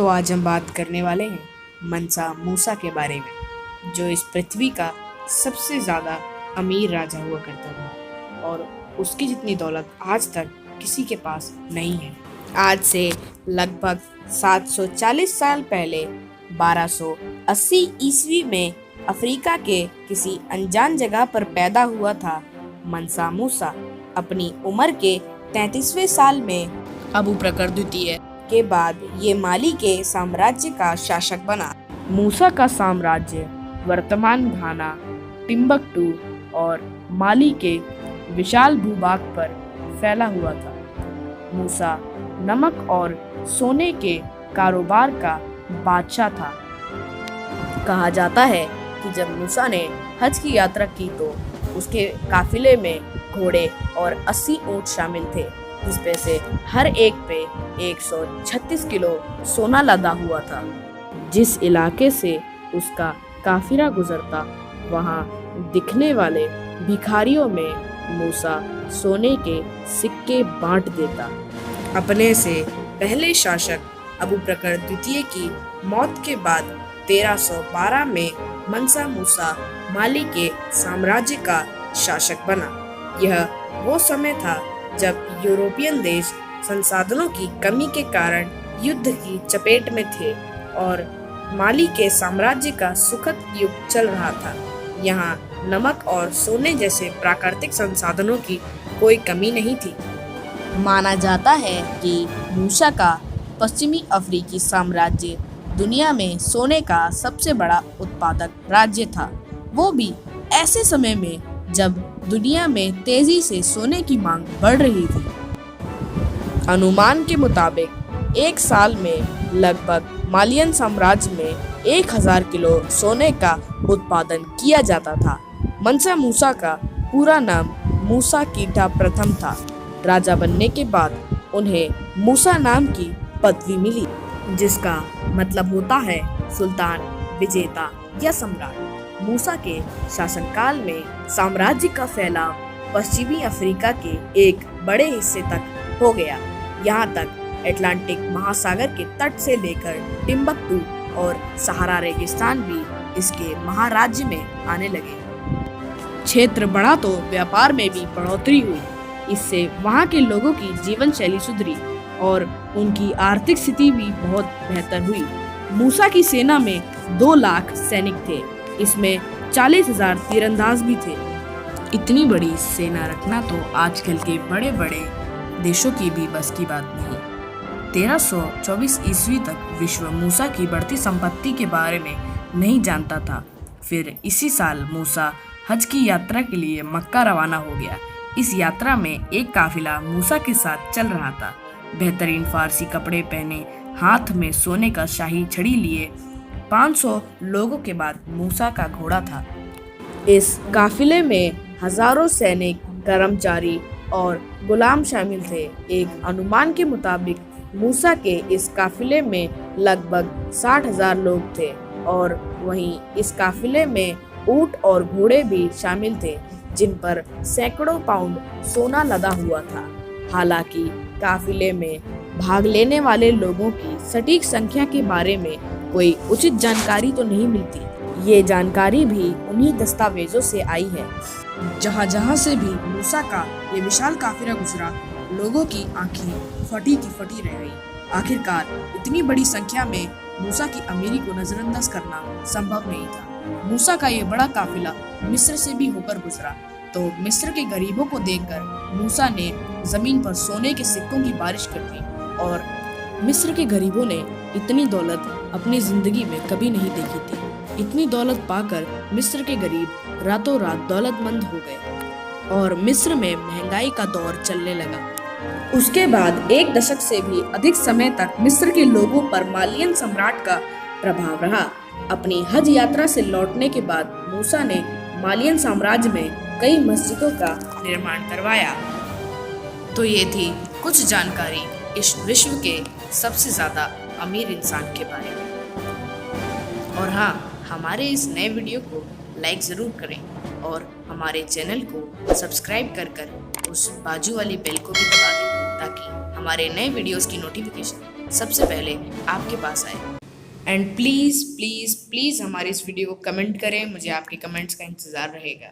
तो आज हम बात करने वाले हैं मनसा मूसा के बारे में, जो इस पृथ्वी का सबसे ज़्यादा अमीर राजा हुआ करता था और उसकी जितनी दौलत आज तक किसी के पास नहीं है। आज से लगभग 740 साल पहले 1280 ईस्वी में अफ्रीका के किसी अनजान जगह पर पैदा हुआ था मनसा मूसा। अपनी उम्र के 33वें साल में अबू बकर द्वितीय के बाद ये माली के साम्राज्य का शासक बना। मूसा का साम्राज्य वर्तमान घाना, टिम्बकटू और माली के विशाल भूभाग पर फैला हुआ था। मूसा नमक और सोने के कारोबार का बादशाह था। कहा जाता है कि जब मूसा ने हज की यात्रा की तो उसके काफिले में घोड़े और 80 ऊंट शामिल थे, जिसपे से हर एक पे 136 किलो सोना लदा हुआ था। जिस इलाके से उसका काफिला गुजरता, वहां दिखने वाले भिखारियों में मूसा सोने के सिक्के बांट देता। अपने से पहले शासक अबू बकर द्वितीय की मौत के बाद 1312 में मनसा मूसा माली के साम्राज्य का शासक बना। यह वो समय था जब यूरोपियन देश संसाधनों की कमी के कारण युद्ध की चपेट में थे और माली के साम्राज्य का सुखद युग चल रहा था। यहाँ नमक और सोने जैसे प्राकृतिक संसाधनों की कोई कमी नहीं थी। माना जाता है कि मूसा का पश्चिमी अफ्रीकी साम्राज्य दुनिया में सोने का सबसे बड़ा उत्पादक राज्य था, वो भी ऐसे समय में जब दुनिया में तेजी से सोने की मांग बढ़ रही थी। अनुमान के मुताबिक एक साल में लगभग मालियन साम्राज्य में 1000 किलो सोने का उत्पादन किया जाता था। मनसा मूसा का पूरा नाम मूसा कीटा प्रथम था। राजा बनने के बाद उन्हें मूसा नाम की पदवी मिली, जिसका मतलब होता है सुल्तान, विजेता या सम्राट। मूसा के शासनकाल में साम्राज्य का फैलाव पश्चिमी अफ्रीका के एक बड़े हिस्से तक हो गया। यहाँ तक अटलांटिक महासागर के तट से लेकर टिम्बकटू और सहारा रेगिस्तान भी इसके महाराज्य में आने लगे। क्षेत्र बढ़ा तो व्यापार में भी बढ़ोतरी हुई। इससे वहाँ के लोगों की जीवन शैली सुधरी और उनकी आर्थिक स्थिति भी बहुत बेहतर हुई। मूसा की सेना में 2 लाख सैनिक थे। इसमें 40,000 तीरंदाज भी थे। इतनी बड़ी सेना रखना तो आजकल के बड़े बड़े देशों की भी बस की बात नहीं। 1324 ईस्वी तक विश्व मूसा की बढ़ती संपत्ति के बारे में नहीं जानता था। फिर इसी साल मूसा हज की यात्रा के लिए मक्का रवाना हो गया। इस यात्रा में एक काफिला मूसा के साथ चल रहा था। बेहतरीन फारसी कपड़े पहने, हाथ में सोने का शाही छड़ी लिए 500 लोगों के बाद मूसा का घोड़ा था। इस काफिले में हजारों सैनिक, कर्मचारी और गुलाम शामिल थे। एक अनुमान के मुताबिक मूसा के इस काफिले में लगभग 60,000 लोग थे और वहीं इस काफिले में ऊंट और घोड़े भी शामिल थे, जिन पर सैकड़ों पाउंड सोना लदा हुआ था। हालांकि काफिले में भाग लेने वाले लोगों की सटीक संख्या के बारे में कोई उचित जानकारी तो नहीं मिलती। ये जानकारी भी उन्हीं दस्तावेजों से आई है। जहाँ से भी मूसा का ये विशाल काफिला गुजरा, लोगों की आंखें फटी की फटी रह गई। आखिरकार इतनी बड़ी संख्या में मूसा की अमीरी को नजरअंदाज करना संभव नहीं था। मूसा का ये बड़ा काफिला मिस्र से भी होकर गुजरा, तो मिस्र के गरीबों को देखकर मूसा ने जमीन पर सोने के सिक्कों की बारिश कर दी और मिस्र के गरीबों ने इतनी दौलत अपनी जिंदगी में कभी नहीं देखी थी। इतनी दौलत पाकर मिस्र के गरीब रातों रात दौलतमंद हो गए और मिस्र में महंगाई का दौर चलने लगा। उसके बाद 1 दशक से भी अधिक समय तक मिस्र के लोगों पर मालियन सम्राट का प्रभाव रहा। अपनी हज यात्रा से लौटने के बाद मूसा ने मालियन साम्राज्य में कई मस्जिदों का निर्माण करवाया। तो ये थी कुछ जानकारी इस विश्व के सबसे ज्यादा अमीर इंसान के बारे में। और हाँ, हमारे इस नए वीडियो को लाइक ज़रूर करें और हमारे चैनल को सब्सक्राइब कर उस बाजू वाली बेल को भी दबा दें, ताकि हमारे नए वीडियोस की नोटिफिकेशन सबसे पहले आपके पास आए। एंड प्लीज़ प्लीज़ प्लीज़ हमारे इस वीडियो को कमेंट करें, मुझे आपके कमेंट्स का इंतज़ार रहेगा।